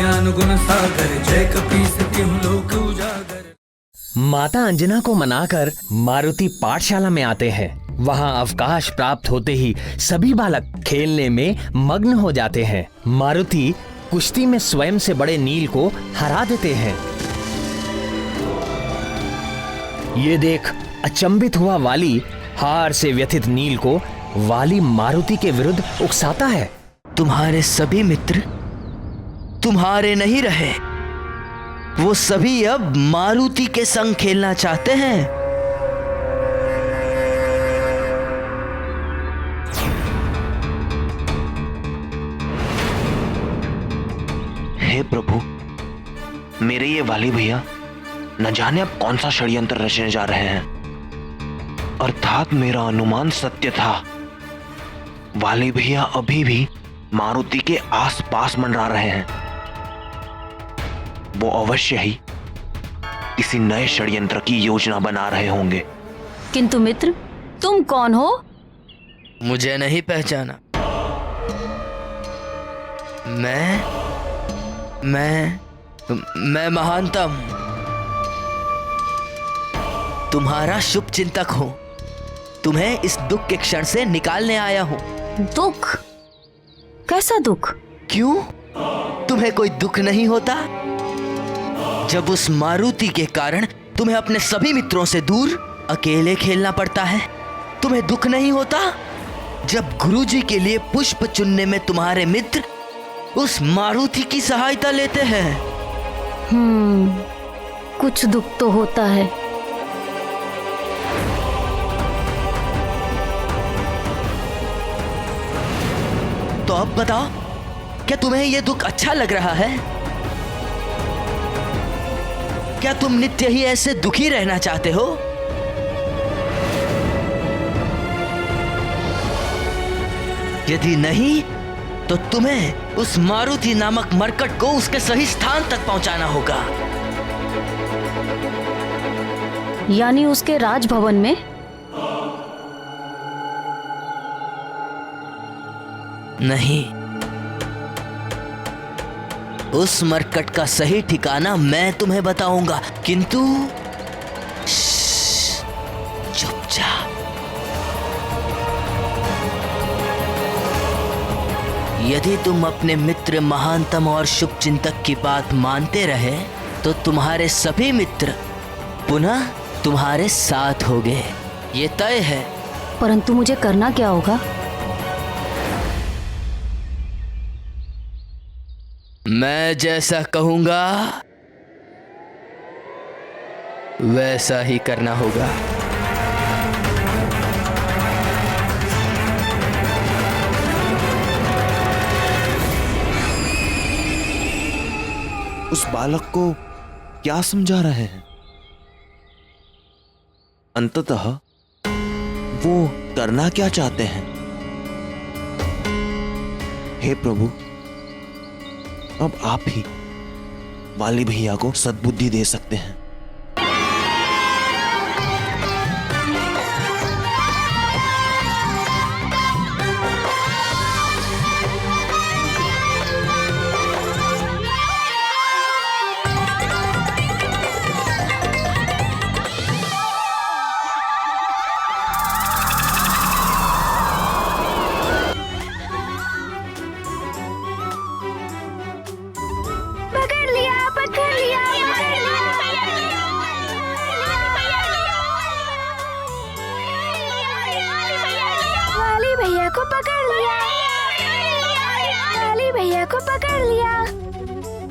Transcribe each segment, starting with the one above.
ज्ञान गुण सागर, जय कपीस तिहुँ लोक उजागर। माता अंजना को मनाकर मारुति पाठशाला में आते हैं। वहाँ अवकाश प्राप्त होते ही सभी बालक खेलने में मग्न हो जाते हैं। मारुति कुश्ती में स्वयं से बड़े नील को हरा देते हैं। ये देख अचंभित हुआ वाली हार से व्यथित नील को वाली मारुति के विरुद्ध उकसाता है। तुम्हारे सभी मित्र तुम्हारे नहीं रहे, वो सभी अब मारुति के संग खेलना चाहते हैं। हे प्रभु, मेरे ये वाली भैया न जाने अब कौन सा षड्यंत्र रचने जा रहे हैं। अर्थात मेरा अनुमान सत्य था। वाली भैया अभी भी मारुति के आसपास मंडरा रहे हैं। वो अवश्य ही किसी नए षड्यंत्र की योजना बना रहे होंगे। किंतु मित्र, तुम कौन हो? मुझे नहीं पहचाना? मैं महानतम तुम्हारा शुभ चिंतक हूं। तुम्हें इस दुख के क्षण से निकालने आया हूं। दुख? कैसा दुख? क्यों, तुम्हें कोई दुख नहीं होता जब उस मारुति के कारण तुम्हें अपने सभी मित्रों से दूर अकेले खेलना पड़ता है? तुम्हें दुख नहीं होता जब गुरुजी के लिए पुष्प चुनने में तुम्हारे मित्र उस मारुति की सहायता लेते हैं? कुछ दुख तो होता है। तो अब बताओ, क्या तुम्हें यह दुख अच्छा लग रहा है? क्या तुम नित्य ही ऐसे दुखी रहना चाहते हो? यदि नहीं तो तुम्हें उस मारुति नामक मरकट को उसके सही स्थान तक पहुंचाना होगा। यानी उसके राजभवन में? नहीं, उस मरकट का सही ठिकाना मैं तुम्हें बताऊंगा, किंतु चुपचाप। यदि तुम अपने मित्र महानतम और शुभ चिंतक की बात मानते रहे तो तुम्हारे सभी मित्र पुनः तुम्हारे साथ होंगे, ये तय है। परंतु मुझे करना क्या होगा? मैं जैसा कहूंगा वैसा ही करना होगा। उस बालक को क्या समझा रहे हैं? अंततः वो करना क्या चाहते हैं? हे प्रभु, अब आप ही वाली भैया को सद्बुद्धि दे सकते हैं।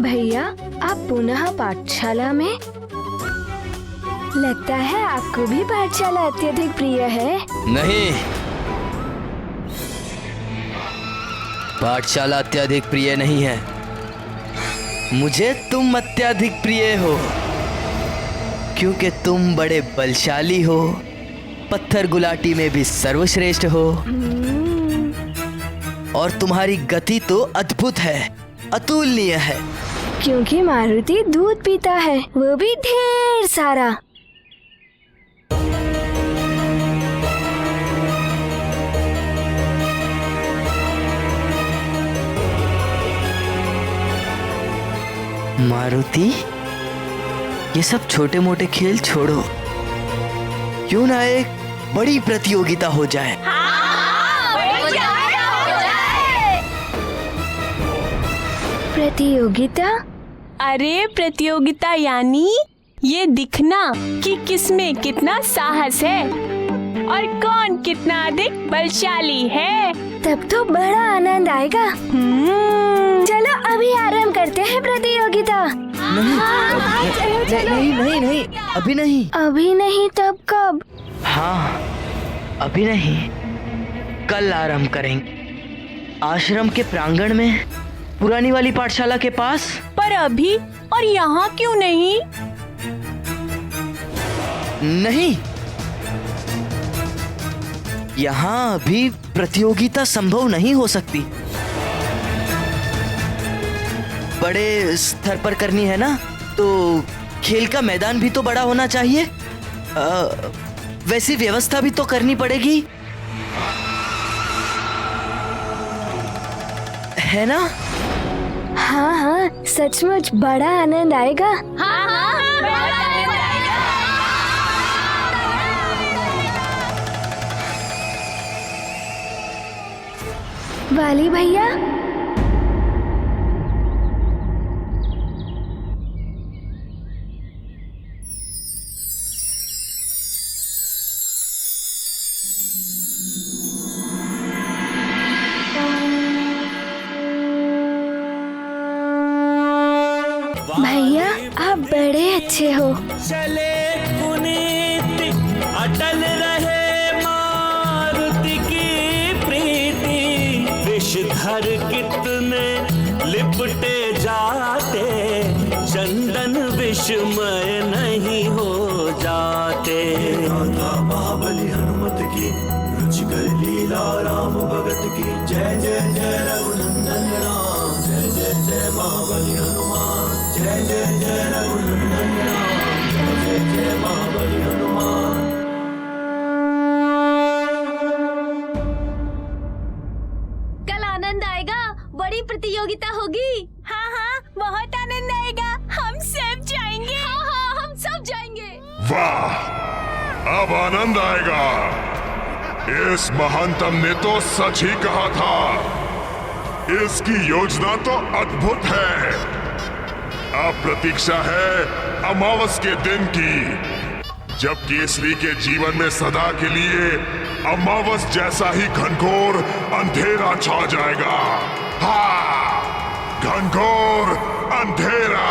भैया, आप पुनः पाठशाला में? लगता है आपको भी पाठशाला अत्यधिक प्रिय है। नहीं, पाठशाला अत्यधिक प्रिय नहीं है। मुझे तुम अत्यधिक प्रिय हो, क्योंकि तुम बड़े बलशाली हो, पत्थर गुलाटी में भी सर्वश्रेष्ठ हो, और तुम्हारी गति तो अद्भुत है, अतुलनीय है। क्योंकि मारुति दूध पीता है, वो भी ढेर सारा। मारुति, ये सब छोटे मोटे खेल छोड़ो, क्यों ना एक बड़ी प्रतियोगिता हो जाए। प्रतियोगिता? अरे प्रतियोगिता यानी ये दिखना कि किसमें कितना साहस है और कौन कितना अधिक बलशाली है। तब तो बड़ा आनंद आएगा। चलो अभी आरंभ करते हैं प्रतियोगिता। नहीं, अभी नहीं। अभी नहीं तब कब? हाँ, अभी नहीं, कल आरंभ करेंगे, आश्रम के प्रांगण में, पुरानी वाली पाठशाला के पास। पर अभी और यहाँ क्यों नहीं? नहीं, यहाँ अभी प्रतियोगिता संभव नहीं हो सकती। बड़े स्तर पर करनी है ना, तो खेल का मैदान भी तो बड़ा होना चाहिए। वैसी व्यवस्था भी तो करनी पड़ेगी, है ना? हाँ हाँ, सचमुच बड़ा आनंद आएगा। वाली भैया, भैया आप बड़े अच्छे हो। चले पुनीत अटल रहे मारुति की प्रीति, विषधर कितने लिपटे जाते, चंदन विषमय नहीं हो जाते। महाबली हनुमत की रुचिकर लीला, राम भगत की जय जय जय रघुनंदन राम, जय जय जय महाबली हनुमान, जय जय जय रघुनंदन राम, जय जय जय महाबली हनुमान। कल आनंद आएगा, बड़ी प्रतियोगिता होगी। हाँ हाँ, बहुत आनंद आएगा, हम सब जाएंगे। हाँ हाँ, हम सब जाएंगे। वाह, अब आनंद आएगा। इस महंतम ने तो सच ही कहा था, इसकी योजना तो अद्भुत है। अब प्रतीक्षा है अमावस के दिन की, जब केसरी के जीवन में सदा के लिए अमावस जैसा ही घनघोर अंधेरा छा जाएगा। हाँ, घनघोर अंधेरा।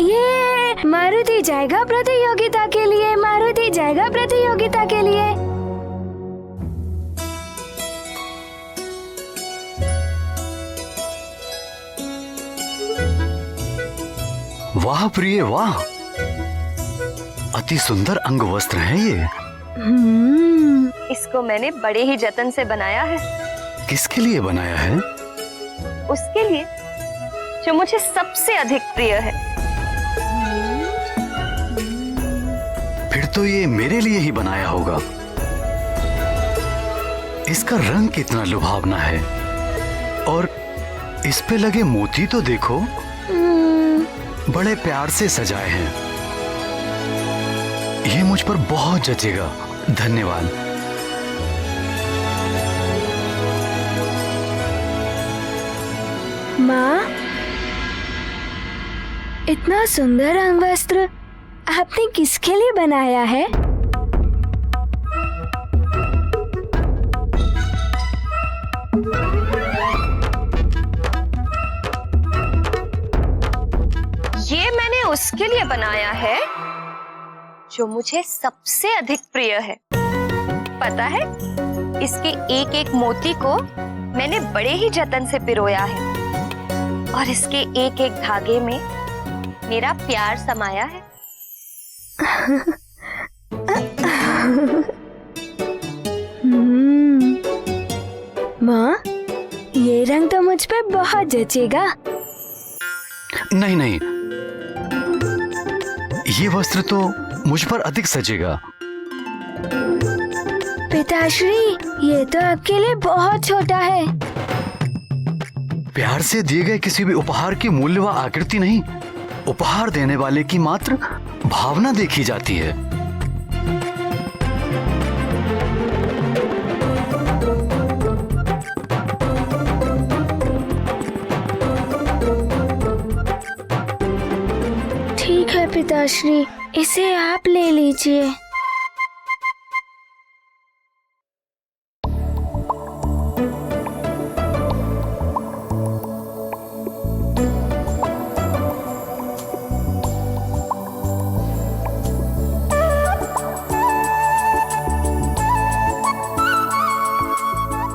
ये मारुति जाएगा प्रतियोगिता के लिए, मारुति जाएगा प्रतियोगिता के लिए। वाह प्रिय वाह, अति सुंदर अंग वस्त्र है ये। इसको मैंने बड़े ही जतन से बनाया है। किसके लिए बनाया है? उसके लिए जो मुझे सबसे अधिक प्रिय है। फिर तो ये मेरे लिए ही बनाया होगा। इसका रंग कितना लुभावना है, और इस पे लगे मोती तो देखो, बड़े प्यार से सजाए हैं। ये मुझ पर बहुत जचेगा। धन्यवाद। माँ, इतना सुंदर अंगवस्त्र आपने किसके लिए बनाया है? ये मैंने उसके लिए बनाया है जो मुझे सबसे अधिक प्रिय है। पता है, इसके एक एक मोती को मैंने बड़े ही जतन से पिरोया है, और इसके एक एक धागे में मेरा प्यार समाया है। माँ, ये रंग तो मुझ पे बहुत जचेगा। नहीं नहीं, ये वस्त्र तो मुझ पर अधिक सजेगा। पिताश्री, ये तो आपके लिए बहुत छोटा है। प्यार से दिए गए किसी भी उपहार की मूल्य व आकृति नहीं, उपहार देने वाले की मात्र भावना देखी जाती है। ठीक है पिताश्री, इसे आप ले लीजिए।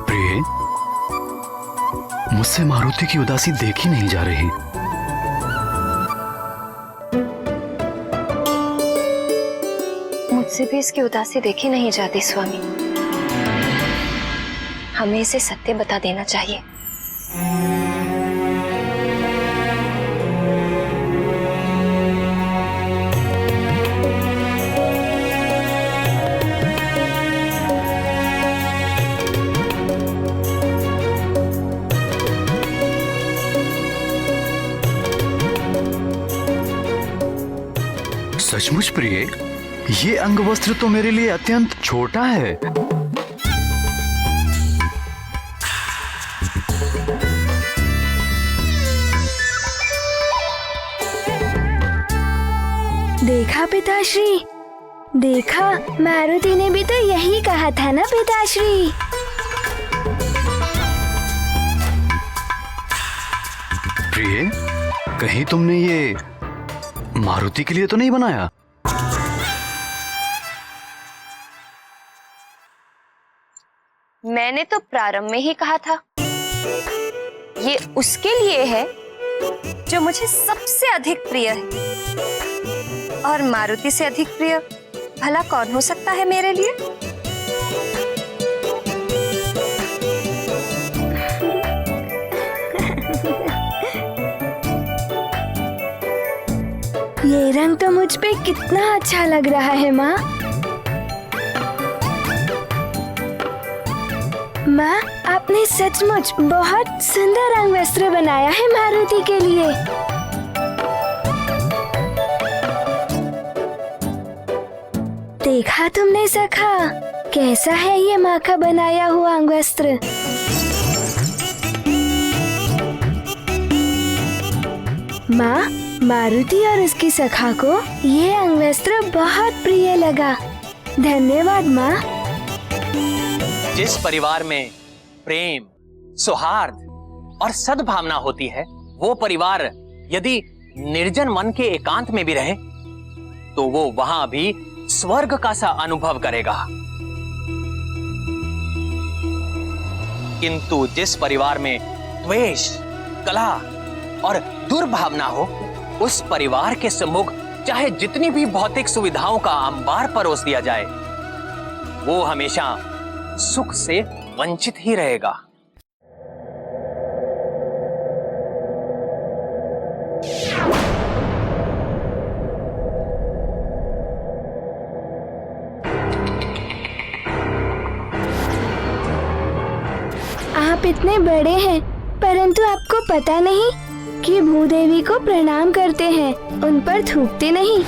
प्रिय, मुझसे मारुति की उदासी देखी नहीं जा रही। मुझसे भी इसकी उदासी देखी नहीं जाती स्वामी। हमें इसे सत्य बता देना चाहिए। सचमुच प्रिय, ये अंगवस्त्र तो मेरे लिए अत्यंत छोटा है। देखा पिताश्री, देखा, मारुति ने भी तो यही कहा था ना पिताश्री। प्रिय, कहीं तुमने ये मारुति के लिए तो नहीं बनाया? मैंने तो प्रारंभ में ही कहा था, ये उसके लिए है जो मुझे सबसे अधिक प्रिय है। और मारुति से अधिक प्रिय भला कौन हो सकता है मेरे लिए? ये रंग तो मुझ पे कितना अच्छा लग रहा है माँ। माँ, आपने सचमुच बहुत सुंदर रंग वस्त्र बनाया है मारुति के लिए। देखा तुमने सखा, कैसा है ये माँ का बनाया हुआ अंग वस्त्र? माँ, मारुति और उसकी सखा को ये अंगवस्त्र बहुत प्रिय लगा। धन्यवाद माँ। जिस परिवार में प्रेम, सौहार्द और सद्भावना होती है, वो परिवार यदि निर्जन मन के एकांत में भी रहे तो वो वहां भी स्वर्ग का सा अनुभव करेगा। किंतु जिस परिवार में द्वेष, कलह और दुर्भावना हो, उस परिवार के सम्मुख चाहे जितनी भी भौतिक सुविधाओं का अंबार परोस दिया जाए, वो हमेशा सुख से वंचित ही रहेगा। आप इतने बड़े हैं, परंतु आपको पता नहीं कि भूदेवी को प्रणाम करते हैं, उन पर थूकते नहीं।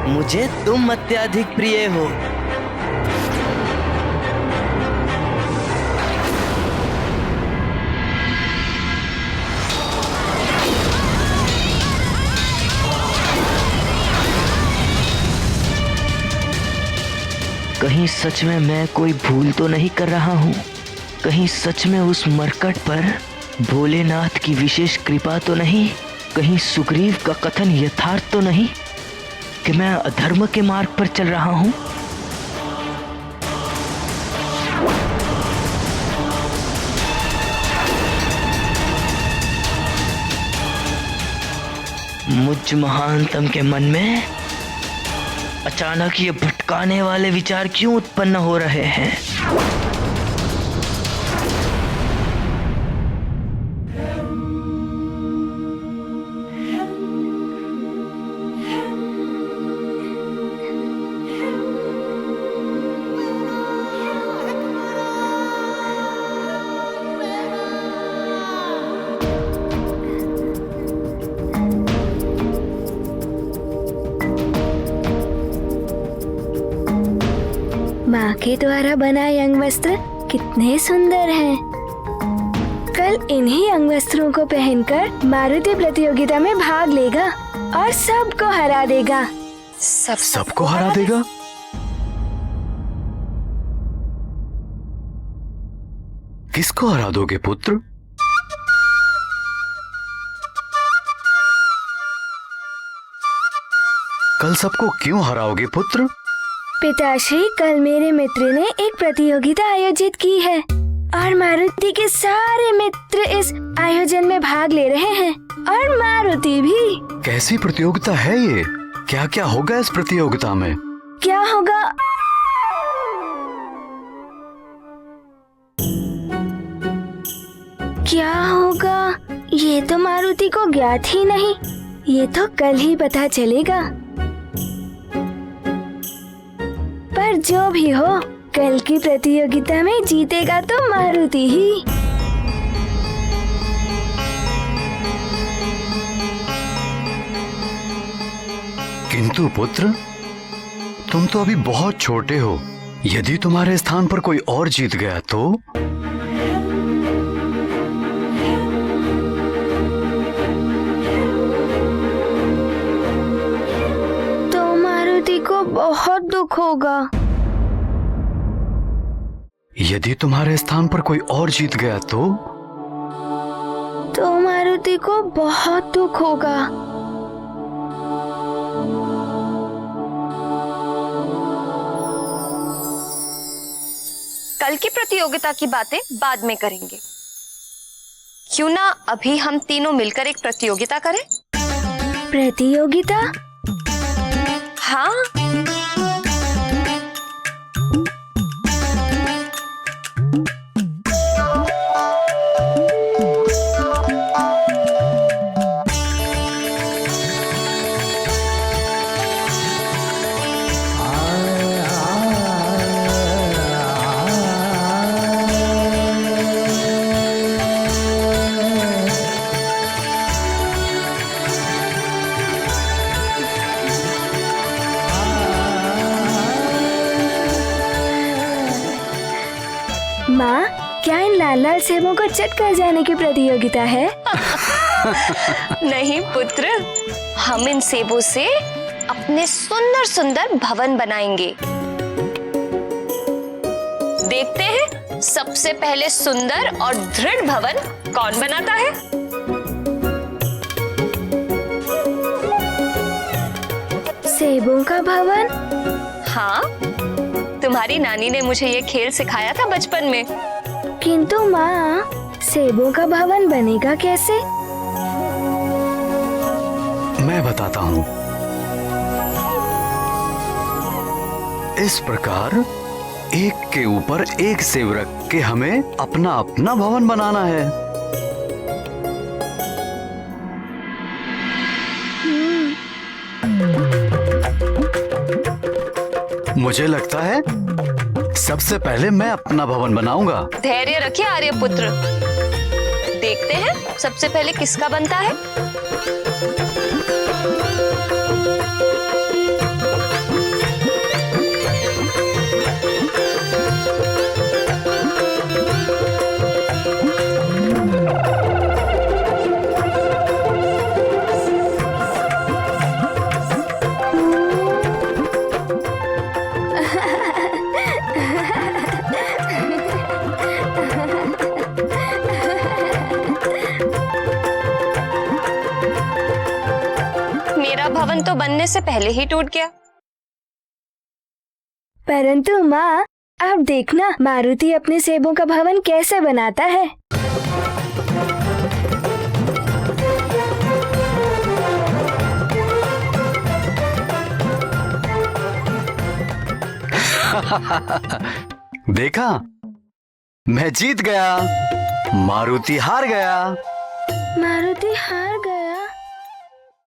मुझे तुम अत्यधिक प्रिय हो। कहीं सच में मैं कोई भूल तो नहीं कर रहा हूँ? कहीं सच में उस मरकट पर भोलेनाथ की विशेष कृपा तो नहीं? कहीं सुग्रीव का कथन यथार्थ तो नहीं कि मैं अधर्म के मार्ग पर चल रहा हूँ? मुझ महानतम के मन में अचानक ये भटकाने वाले विचार क्यों उत्पन्न हो रहे हैं? माँ के द्वारा बनाए अंग वस्त्र कितने सुंदर हैं। कल इन्हीं अंग वस्त्रों को पहनकर मारुति प्रतियोगिता में भाग लेगा और सबको हरा देगा। सबको हरा देगा? किसको हरा दोगे पुत्र? कल सबको क्यों हराओगे पुत्र? पिताश्री, कल मेरे मित्र ने एक प्रतियोगिता आयोजित की है और मारुति के सारे मित्र इस आयोजन में भाग ले रहे हैं और मारुति भी। कैसी प्रतियोगिता है ये? क्या क्या होगा इस प्रतियोगिता में? क्या होगा? क्या होगा ये तो मारुति को ज्ञात ही नहीं। ये तो कल ही पता चलेगा। पर जो भी हो, कल की प्रतियोगिता में जीतेगा तो मारुति ही। किंतु पुत्र, तुम तो अभी बहुत छोटे हो। यदि तुम्हारे स्थान पर कोई और जीत गया तो? को बहुत दुख होगा। यदि तुम्हारे स्थान पर कोई और जीत गया तो मारुति को बहुत दुख होगा। कल की प्रतियोगिता की बातें बाद में करेंगे। क्यों ना अभी हम तीनों मिलकर एक प्रतियोगिता करें? प्रतियोगिता? हाँ। माँ, क्या इन लाल लाल सेबों को चट कर जाने की प्रतियोगिता है? नहीं पुत्र, हम इन सेबों से अपने सुंदर सुंदर भवन बनाएंगे। देखते हैं सबसे पहले सुंदर और दृढ़ भवन कौन बनाता है। सेबों का भवन? हाँ, तुम्हारी नानी ने मुझे ये खेल सिखाया था बचपन में। किंतु माँ, सेबों का भवन बनेगा कैसे? मैं बताता हूँ। इस प्रकार एक के ऊपर एक सेब रख के हमें अपना अपना भवन बनाना है। मुझे लगता है सबसे पहले मैं अपना भवन बनाऊंगा। धैर्य रखिए आर्यपुत्र, देखते हैं सबसे पहले किसका बनता है। भवन तो बनने से पहले ही टूट गया। परंतु माँ, अब देखना मारुति अपने सेबों का भवन कैसे बनाता है। देखा, मैं जीत गया, मारुति हार गया। मारुति हार